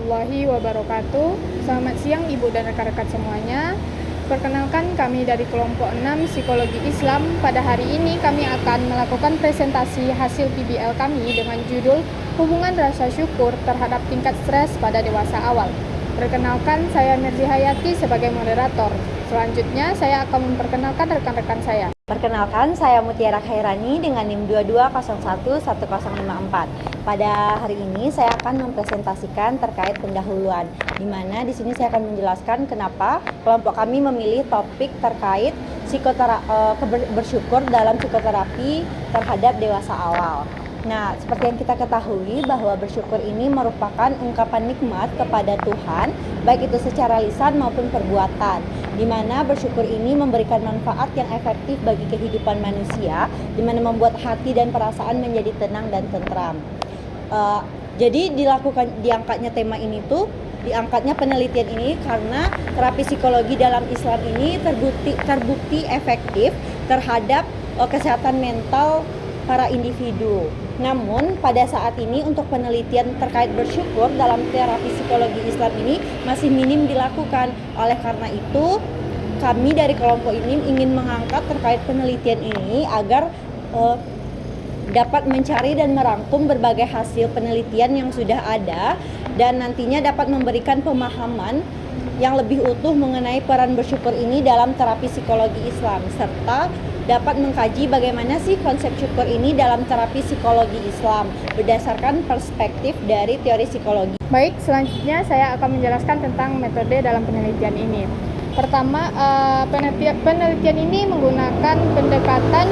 warahmatullahi wabarakatuh. Selamat siang Ibu dan rekan-rekan semuanya. Perkenalkan, kami dari kelompok 6 Psikologi Islam. Pada hari ini kami akan melakukan presentasi hasil PBL kami dengan judul Hubungan Rasa Syukur Terhadap Tingkat Stres pada Dewasa Awal. Perkenalkan, saya Mirzi Hayati sebagai moderator. Selanjutnya saya akan memperkenalkan rekan-rekan saya. Perkenalkan, saya Mutiara Khairani dengan NIM 22011054. Pada hari ini saya akan mempresentasikan terkait pendahuluan, di mana di sini saya akan menjelaskan kenapa kelompok kami memilih topik terkait bersyukur dalam psikoterapi terhadap dewasa awal. Nah, seperti yang kita ketahui bahwa bersyukur ini merupakan ungkapan nikmat kepada Tuhan, baik itu secara lisan maupun perbuatan, di mana bersyukur ini memberikan manfaat yang efektif bagi kehidupan manusia, di mana membuat hati dan perasaan menjadi tenang dan tentram. Jadi diangkatnya tema ini diangkatnya penelitian ini karena terapi psikologi dalam Islam ini terbukti efektif terhadap kesehatan mental para individu. Namun pada saat ini untuk penelitian terkait bersyukur dalam terapi psikologi Islam ini masih minim dilakukan. Oleh karena itu kami dari kelompok ini ingin mengangkat terkait penelitian ini agar dapat mencari dan merangkum berbagai hasil penelitian yang sudah ada dan nantinya dapat memberikan pemahaman yang lebih utuh mengenai peran bersyukur ini dalam terapi psikologi Islam, serta dapat mengkaji bagaimana sih konsep syukur ini dalam terapi psikologi Islam berdasarkan perspektif dari teori psikologi. Baik, selanjutnya saya akan menjelaskan tentang metode dalam penelitian ini. Pertama, penelitian ini menggunakan pendekatan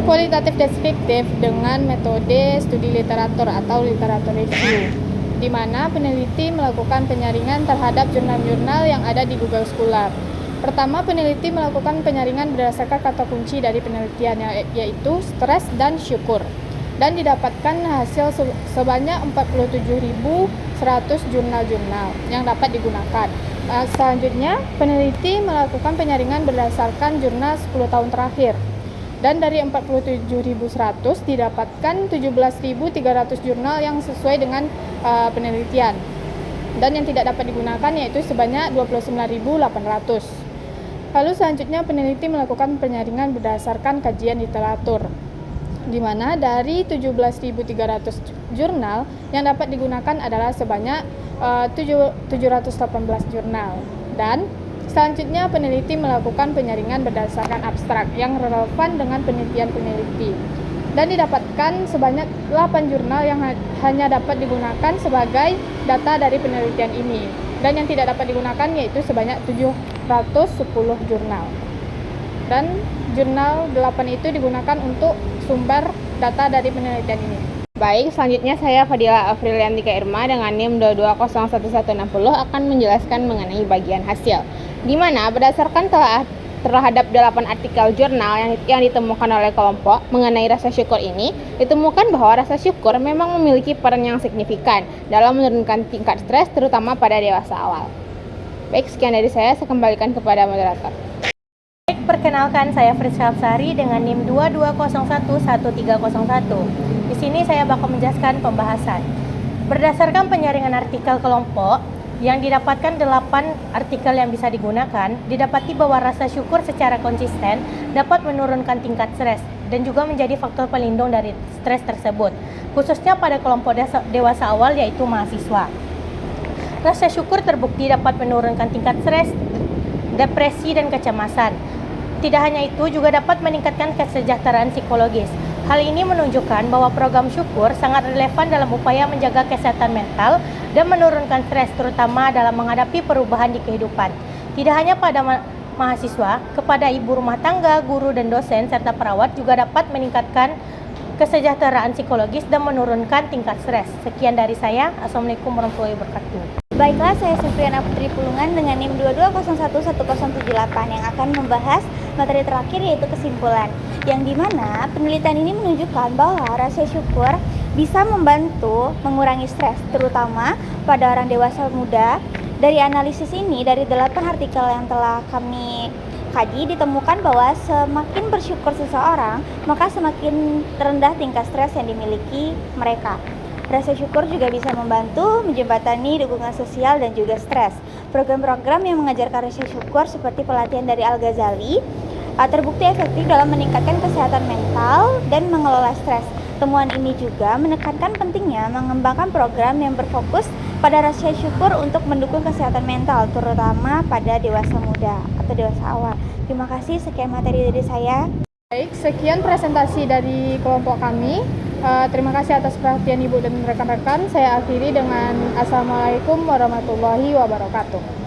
kualitatif deskriptif dengan metode studi literatur atau literatur review, di mana peneliti melakukan penyaringan terhadap jurnal-jurnal yang ada di Google Scholar. Pertama, peneliti melakukan penyaringan berdasarkan kata kunci dari penelitian, yaitu stres dan syukur, dan didapatkan hasil sebanyak 47.100 jurnal-jurnal yang dapat digunakan. Selanjutnya, peneliti melakukan penyaringan berdasarkan jurnal 10 tahun terakhir, dan dari 47.100 didapatkan 17.300 jurnal yang sesuai dengan penelitian, dan yang tidak dapat digunakan yaitu sebanyak 29.800. Lalu selanjutnya peneliti melakukan penyaringan berdasarkan kajian literatur, di mana dari 17.300 jurnal yang dapat digunakan adalah sebanyak 718 jurnal. Dan selanjutnya peneliti melakukan penyaringan berdasarkan abstrak yang relevan dengan penelitian peneliti, dan didapatkan sebanyak 8 jurnal yang hanya dapat digunakan sebagai data dari penelitian ini, dan yang tidak dapat digunakan yaitu sebanyak 710 jurnal. Dan jurnal 8 itu digunakan untuk sumber data dari penelitian ini. Baik, selanjutnya saya Fadila Afriliantika Irma dengan NIM 22011160 akan menjelaskan mengenai bagian hasil, di mana berdasarkan terhadap 8 artikel jurnal yang ditemukan oleh kelompok mengenai rasa syukur ini, ditemukan bahwa rasa syukur memang memiliki peran yang signifikan dalam menurunkan tingkat stres terutama pada dewasa awal. Baik, sekian dari saya kembalikan kepada moderator. Baik, perkenalkan saya Friska Absari dengan NIM 22011301. Di sini saya bakal menjelaskan pembahasan. Berdasarkan penyaringan artikel kelompok yang didapatkan 8 artikel yang bisa digunakan, didapati bahwa rasa syukur secara konsisten dapat menurunkan tingkat stres dan juga menjadi faktor pelindung dari stres tersebut, khususnya pada kelompok dewasa awal yaitu mahasiswa. Rasa syukur terbukti dapat menurunkan tingkat stres, depresi, dan kecemasan. Tidak hanya itu, juga dapat meningkatkan kesejahteraan psikologis. Hal ini menunjukkan bahwa program syukur sangat relevan dalam upaya menjaga kesehatan mental dan menurunkan stres, terutama dalam menghadapi perubahan di kehidupan. Tidak hanya pada mahasiswa, kepada ibu rumah tangga, guru dan dosen, serta perawat juga dapat meningkatkan kesejahteraan psikologis dan menurunkan tingkat stres. Sekian dari saya. Assalamualaikum warahmatullahi wabarakatuh. Baiklah, saya Supriana Putri Pulungan dengan NIM 22011078 yang akan membahas materi terakhir yaitu kesimpulan, yang dimana penelitian ini menunjukkan bahwa rasa syukur bisa membantu mengurangi stres, terutama pada orang dewasa muda. Dari analisis ini, dari 8 artikel yang telah kami kaji, ditemukan bahwa semakin bersyukur seseorang, maka semakin rendah tingkat stres yang dimiliki mereka. Rasa syukur juga bisa membantu menjembatani dukungan sosial dan juga stres. Program-program yang mengajarkan rasa syukur seperti pelatihan dari Al-Ghazali terbukti efektif dalam meningkatkan kesehatan mental dan mengelola stres. Temuan ini juga menekankan pentingnya mengembangkan program yang berfokus pada rasa syukur untuk mendukung kesehatan mental, terutama pada dewasa muda atau dewasa awal. Terima kasih, sekian materi dari saya. Baik, sekian presentasi dari kelompok kami. Terima kasih atas perhatian Ibu dan rekan-rekan. Saya akhiri dengan Assalamualaikum warahmatullahi wabarakatuh.